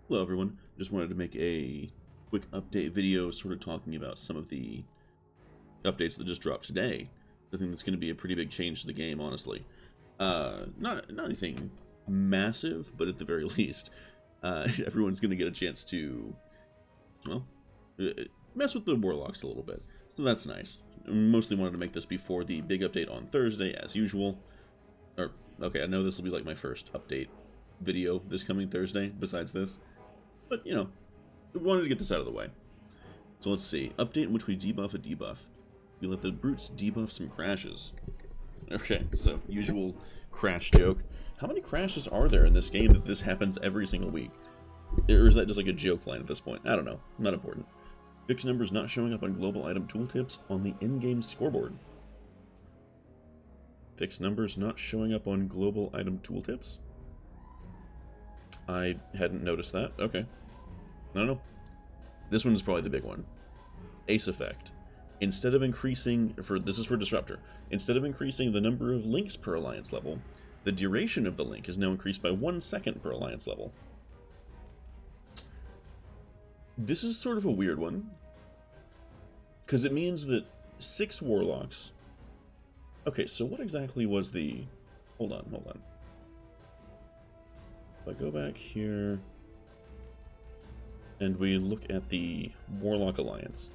Hello everyone, just wanted to make a quick update video sort of talking about some of the updates that just dropped today. I think that's going to be a pretty big change to the game, honestly. Not anything massive, but at the very least, everyone's going to get a chance to, well, mess with the Warlocks a little bit. So that's nice. I mostly wanted to make this before the big update on Thursday, as usual. Or, okay, I know this will be like my first update video this coming Thursday, besides this. But, you know, we wanted to get this out of the way. So let's see. Update in which we debuff a debuff. We let the brutes debuff some crashes. Okay, so usual crash joke. How many crashes are there in this game that this happens every single week? Or is that just like a joke line at this point? I don't know. Not important. Fix numbers not showing up on global item tooltips on the in-game scoreboard. Fix numbers not showing up on global item tooltips? I hadn't noticed that. Okay. I don't know. This one's probably the big one. Ace effect. Instead of increasing, this is for Disruptor, instead of increasing the number of links per alliance level, the duration of the link is now increased by 1 second per alliance level. This is sort of a weird one, because it means that 6 Warlocks... Okay, so what exactly was the... Hold on. If I go back here, and we look at the Warlock Alliance.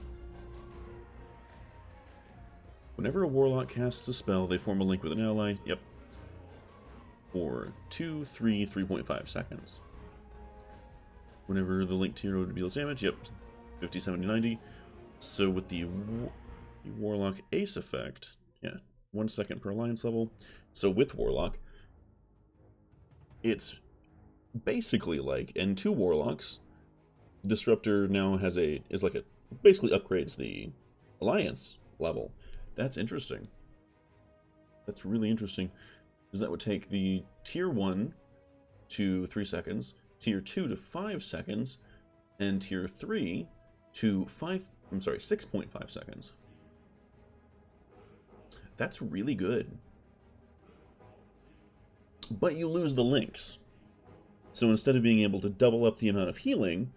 Whenever a Warlock casts a spell, they form a link with an ally, yep, for 2, 3, 3.5 seconds. Whenever the linked hero deals damage, yep, 50, 70, 90. So with the Warlock Ace effect, yeah, 1 second per alliance level. So with Warlock, it's basically like N2 Warlocks. Disruptor now has basically upgrades the alliance level. That's interesting. That's really interesting, because that would take the tier 1 to 3 seconds, tier 2 to 5 seconds, and tier 3 to 6.5 seconds. That's really good. But you lose the links. So instead of being able to double up the amount of healing,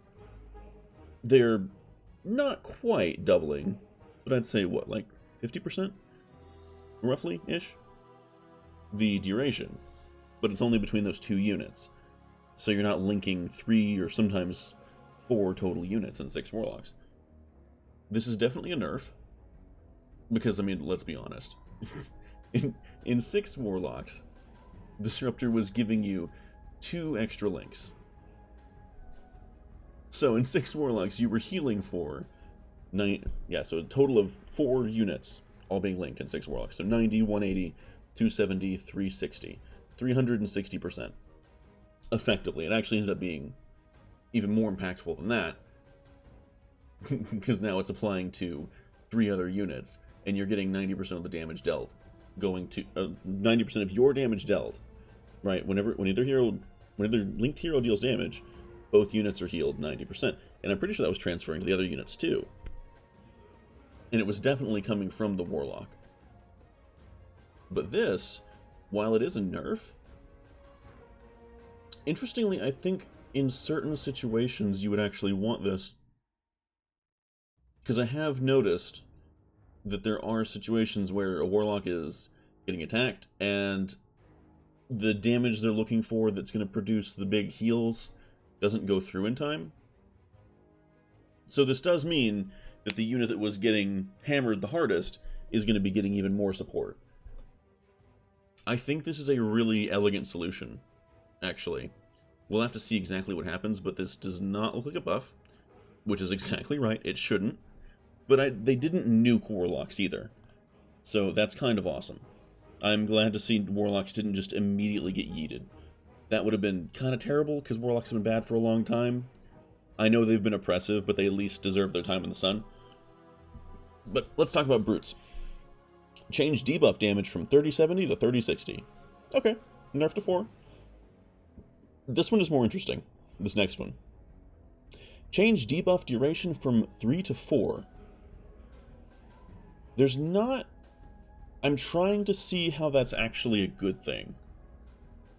they're not quite doubling, but I'd say, what, like 50%? Roughly-ish? The duration. But it's only between those 2 units. So you're not linking 3 or sometimes 4 total units in 6 Warlocks. This is definitely a nerf. Because, I mean, let's be honest. in 6 Warlocks, Disruptor was giving you 2 extra links. So in 6 Warlocks, you were healing for so a total of 4 units, all being linked in 6 Warlocks. So 90, 180, 270, 360. 360%. Effectively. It actually ended up being even more impactful than that. Because now it's applying to 3 other units, and you're getting 90% of the damage dealt. Going to 90% of your damage dealt. Right? When either linked hero deals damage, both units are healed 90%. And I'm pretty sure that was transferring to the other units too. And it was definitely coming from the Warlock. But this, while it is a nerf, interestingly, I think in certain situations you would actually want this. Because I have noticed that there are situations where a Warlock is getting attacked, and the damage they're looking for that's going to produce the big heals doesn't go through in time. So this does mean that the unit that was getting hammered the hardest is going to be getting even more support. I think this is a really elegant solution, actually. We'll have to see exactly what happens, but this does not look like a buff, which is exactly right, it shouldn't. But they didn't nuke Warlocks either, so that's kind of awesome. I'm glad to see Warlocks didn't just immediately get yeeted. That would have been kind of terrible, because Warlocks have been bad for a long time. I know they've been oppressive, but they at least deserve their time in the sun. But let's talk about brutes. Change debuff damage from 3070 to 3060. Okay, nerf to 4. This one is more interesting, this next one. Change debuff duration from 3 to 4. There's not... I'm trying to see how that's actually a good thing.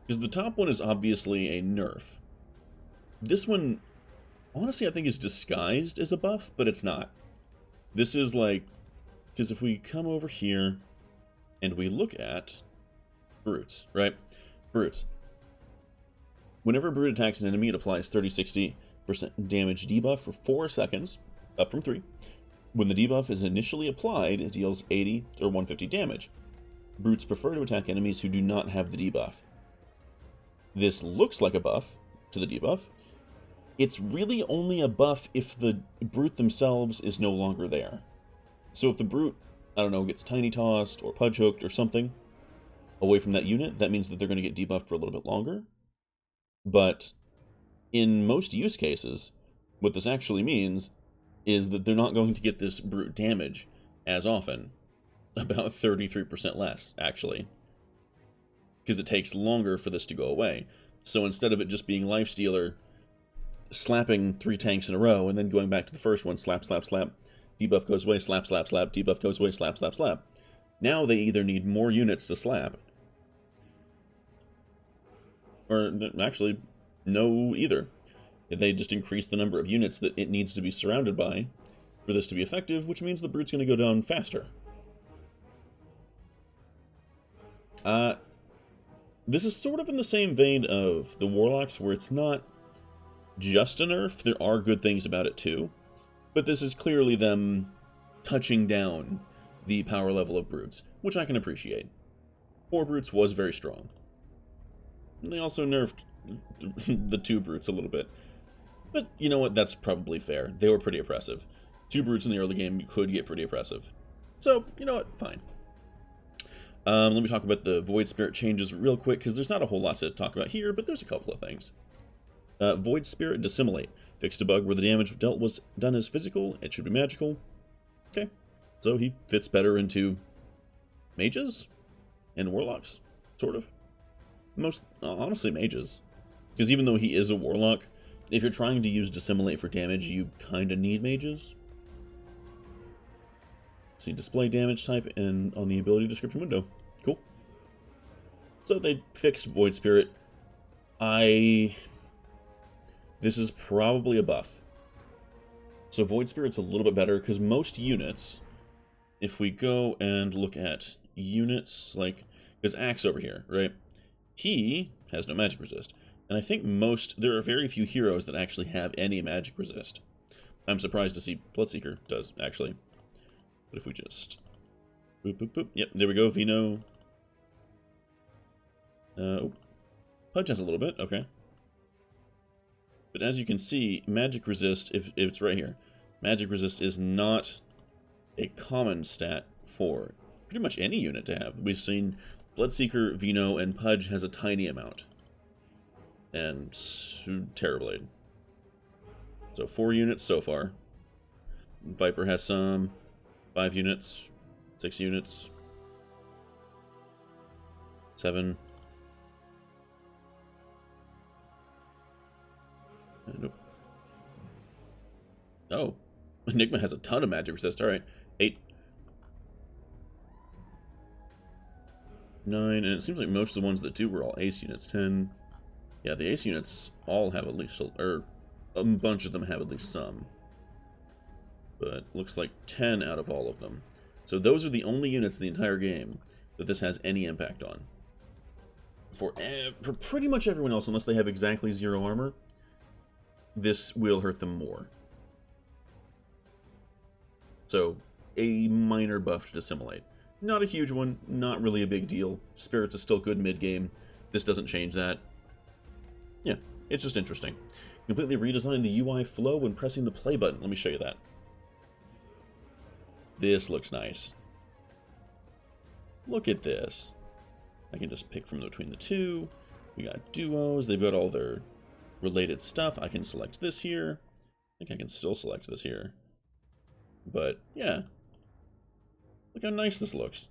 Because the top one is obviously a nerf. This one honestly, I think is disguised as a buff, but it's not. This is like, because if we come over here and we look at brutes, right? Brutes. Whenever a brute attacks an enemy, it applies 30-60% damage debuff for 4 seconds, up from 3. When the debuff is initially applied, it deals 80 or 150 damage. Brutes prefer to attack enemies who do not have the debuff. This looks like a buff to the debuff. It's really only a buff if the brute themselves is no longer there. So if the brute, I don't know, gets tiny tossed or pudge hooked or something away from that unit, that means that they're going to get debuffed for a little bit longer. But in most use cases, what this actually means is that they're not going to get this brute damage as often. About 33% less, actually. Because it takes longer for this to go away. So instead of it just being Lifestealer, slapping 3 tanks in a row, and then going back to the first one, slap, slap, slap, debuff goes away, slap, slap, slap, debuff goes away, slap, slap, slap. Now they either need more units to slap, or actually, no either. They just increase the number of units that it needs to be surrounded by for this to be effective, which means the brute's going to go down faster. This is sort of in the same vein of the Warlocks, where it's not just a nerf. There are good things about it too, but this is clearly them touching down the power level of brutes, which I can appreciate. 4 brutes was very strong. And they also nerfed the 2 brutes a little bit. But you know what, that's probably fair. They were pretty oppressive. 2 brutes in the early game could get pretty oppressive. So, you know what, fine. Let me talk about the Void Spirit changes real quick, because there's not a whole lot to talk about here, but there's a couple of things. Void Spirit Dissimulate. Fixed a bug where the damage dealt was done as physical, it should be magical. Okay, so he fits better into mages and warlocks, sort of. Honestly, mages. Because even though he is a warlock, if you're trying to use Dissimulate for damage, you kind of need mages. See, display damage type and on the ability description window. Cool. So they fixed Void Spirit. This is probably a buff. So Void Spirit's a little bit better, because most units, if we go and look at units, like, there's Axe over here, right? He has no magic resist. And I think there are very few heroes that actually have any magic resist. I'm surprised to see Bloodseeker does, actually. But if we just... boop, boop, boop. Yep, there we go, Vino. Pudge has a little bit, okay. But as you can see, magic resist, if it's right here, magic resist is not a common stat for pretty much any unit to have. We've seen Bloodseeker, Vino, and Pudge has a tiny amount. And Terrorblade. So 4 units so far. Viper has some. 5 units. 6 units. 7. Nope. Oh. Enigma has a ton of magic resist. Alright. 8. 9. And it seems like most of the ones that do were all ace units. 10. Yeah, the ace units all have at least, or a bunch of them have at least some. But looks like 10 out of all of them. So those are the only units in the entire game that this has any impact on. For pretty much everyone else, unless they have exactly 0 armor, this will hurt them more. So, a minor buff to Dissimulate. Not a huge one, not really a big deal. Spirits is still good mid-game. This doesn't change that. Yeah, it's just interesting. Completely redesigned the UI flow when pressing the play button. Let me show you that. This looks nice. Look at this. I can just pick from between the 2. We got duos. They've got all their related stuff. I can select this here. I think I can still select this here. But, yeah. Look how nice this looks.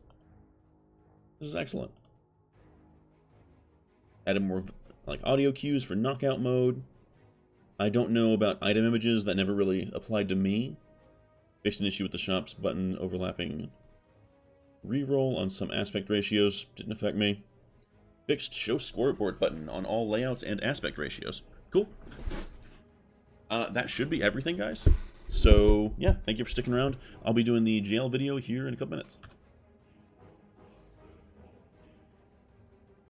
This is excellent. Added more like audio cues for knockout mode. I don't know about item images. That never really applied to me. Fixed an issue with the shops button overlapping reroll on some aspect ratios. Didn't affect me. Fixed show scoreboard button on all layouts and aspect ratios. Cool. That should be everything, guys. So, yeah, thank you for sticking around. I'll be doing the jail video here in a couple minutes.